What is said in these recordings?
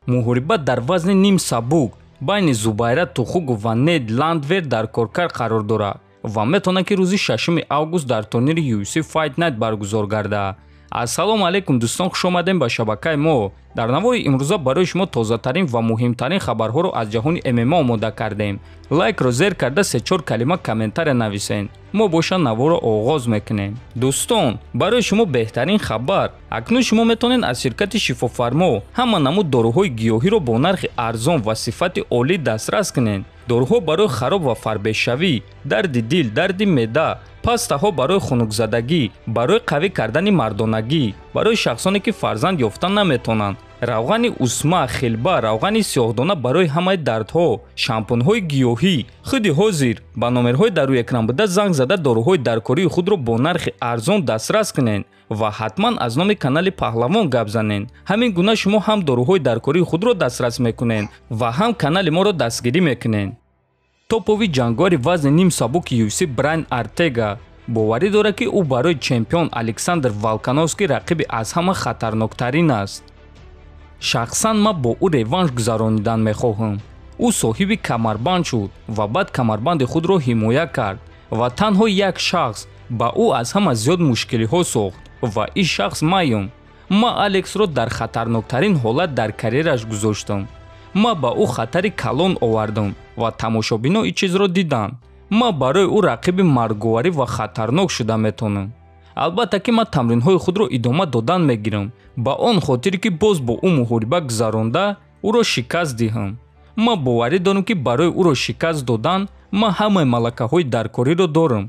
муҳориба дар вазни ним сабук байни Зубайра Тухугу ва Нед Ландвер дар коркар қарор дорад ва метавонад ки рӯзи 6 август дар турнири UFC Fight Night баргузор гардад. Ассалому алайкум дӯстон, хуш омадем ба шабакаи мо. Дар навори имрӯза барои шумо тозатарин ва муҳимтарин хабарҳоро аз ҷаҳони ММА омода кардем. Лайкро зер карда 3-4 калима комментария нависен. мо боша наворо оғоз мекунем. Дӯстон, барои шумо беҳтарин хабар. Акнун шумо метавонед аз ширкати Шифофармо ҳама намуд доруҳои гиёҳиро бо нархи арзон ва сифати олӣ дастрас кунед. доруҳо барои хароб ва фарбешавӣ, дарди дил, дарди меъда, пастаҳо барои хунукзадагӣ, барои қавӣ кардани мардонагӣ, барои шахсоне ки фарзанд ёфта наметавонанд, равғани усма, хилба, равғани сиёҳдона барои ҳамаи дардҳо, шампунҳои гиёҳӣ. худи ҳозир ба номерҳои дар рӯи экран буда занг зада доруҳои даркории худро бо нархи арзон дастрас кунед ва ҳатман аз номи канали Паҳлавон гап занед. ҳамин гуна шумо ҳам доруҳои даркории худро дастрас мекунед ва ҳам канали моро дастгирӣ мекунед. топови ҷангори вазни ним сабуки UFC Брайан Ортега боварӣ дорад ки ӯ барои чемпион Александр Волкановский рақиби аз ҳама хатарноктарин аст. шахсан ман бо ӯ реванш гузаронидан мехоҳам. ӯ соҳиби камарбанд шуд ва баъд камарбанди худро ҳимоя кард ва танҳо як шахс ба ӯ аз ҳама зиёд мушкилиҳо сохт ва ин шахс маём. ман Алексро дар хатарноктарин ҳолат дар карьераш гузоштам. ман ба ӯ хатари калон овардам ва тамошобино ин чизро диданд. ман барои ӯ рақиби марговарӣ ва хатарнок шуда метавонам. албатта ки ман тамринҳои худро идома додан мегирам ба он хотире ки боз бо ӯ муҳориба гузаронда ӯро шикаст диҳам. ман боварӣ дорам ки барои ӯро шикаст додан ман ҳамаи малакаҳои даркориро дорам.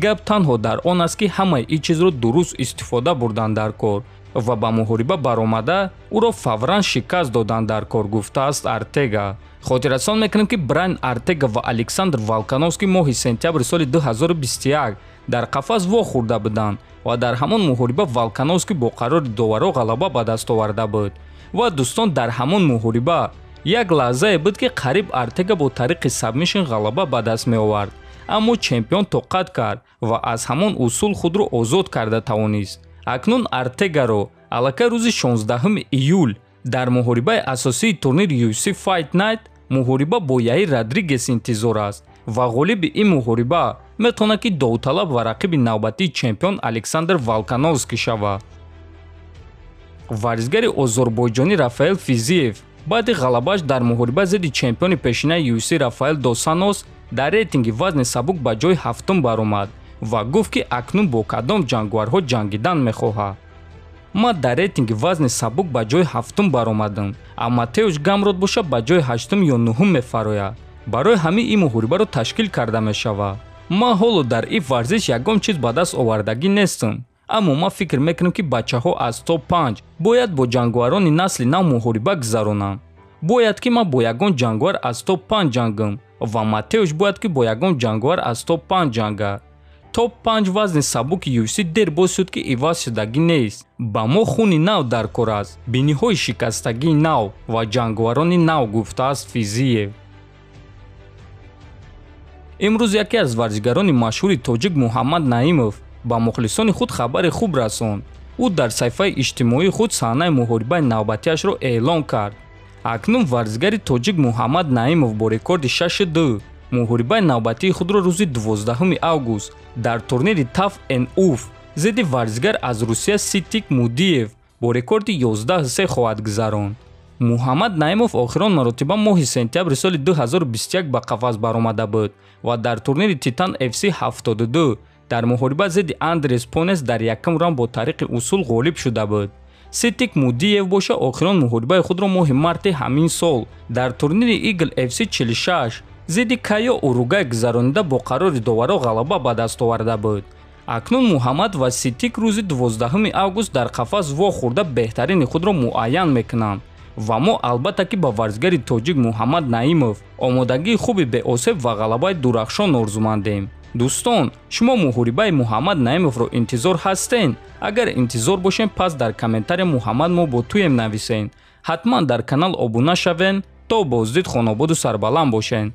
гап танҳо дар он аст ки ҳамаи ин чизро дуруст истифода бурдан дар кор ва ба муҳориба баромада ӯро фавран шикаст додан дар кор, гуфтааст Ортега. хотиррасон мекунем ки Брайан Ортега ва Александр Волкановский моҳи сентябри соли 2021 дар қафас вохӯрда буданд ва дар ҳамон муҳориба Волкановский бо қарори доваро ғалаба ба даст оварда буд. ва дӯстон, дар ҳамон муҳориба як лаҳзае буд ки қариб Ортега бо тариқи сабмишн ғалаба ба даст меовард, аммо чемпион тоқат кард ва аз ҳамон усул худро озод карда тавонист. акнун Ортегаро аллакай рӯзи 16 июл дар муҳорибаи асосии турнири UFC Fight Night муҳориба бо Яир Родригес интизор аст ва ғолиби ин муҳориба метавонад ки довталаб ва рақиби навбатии чемпион Александр Волкановский шавад. варзигари озарбойҷонӣ Рафаэл Физиев баъди ғалабааш дар муҳориба зидди чемпиони пешинаи UFC Рафаэл дос Санос дар рейтинги вазни сабук ба ҷои ҳафтум баромад ва гуфт ки акнун бо кадом ҷангварҳо ҷангидан мехоҳад. ман дар рейтинги вазни сабук ба ҷои ҳафтум баромадам, аммо Матеуш Гамрот боша ба ҷои ҳаштум ё нуҳум мефарояд. барои ҳамин ин муҳорибаро ташкил карда мешавад. ман ҳоло дар ин варзиш ягон чиз ба даст овардагӣ нестам, аммо ман фикр мекунам ки бачаҳо аз топ 5 бояд бо ҷангварони насли нав муҳориба гузаронанд. бояд ки ман бо ягон ҷангвар аз топ 5 ҷангам ва Матеуш бояд ки бо ягон ҷангвар аз топ 5 ҷангад. топ 5 вазни сабуки UFC дер боз шуд ки иваз шудагӣ нест. ба мо хуни нав дар кор аст, биниҳои шикастагии нав ва ҷангварони нав, гуфтааст Физиев. имрӯз яке аз варзигарони машҳури тоҷик Муҳаммад Наимов ба мухлисони худ хабари хуб расонд. ӯ дар саҳифаи иҷтимоии худ саҳнаи муҳорибаи навбатиашро эълон кард. акнун варзигари тоҷик Муҳаммад Наимов бо рекорди 6-2 муҳорибаи навбатии худро рӯзи 12 август дар турнири TAF NUF зидди варзигар аз Русия Ситик Мудиев бо рекорди 11-3 хоҳад гузаронд. Муҳаммад Наимов охирон маротиба моҳи сентябри соли 2021 ба қафас баромада буд ва дар турнири Titan FC 72 дар муҳориба зидди Андрес Понес дар якум раунд бо тариқи усул ғолиб шуда буд. Ситик Мудиев боша охирон муҳорибаи худро моҳи марти ҳамин сол дар турнири Eagle FC 46 зидди Кайо Уругай гузаронида бо қарори доваро ғалаба ба даст оварда буд. акнун Муҳаммад ва Ситик рӯзи 12 август дар қафас вохӯрда беҳтарини худро муайян мекунанд ва мо албатта ки ба варзигари тоҷик Муҳаммад Наимов омодагии хуби беосеб ва ғалабаи дурахшон орзумандем. дӯстон, шумо муҳорибаи Муҳаммад Наимовро интизор ҳастен? агар интизор бошем, пас дар комментария Муҳаммад мо бо туем нависен. ҳатман дар канал обуна шавен. то боздид хонободу сарбаланд бошен.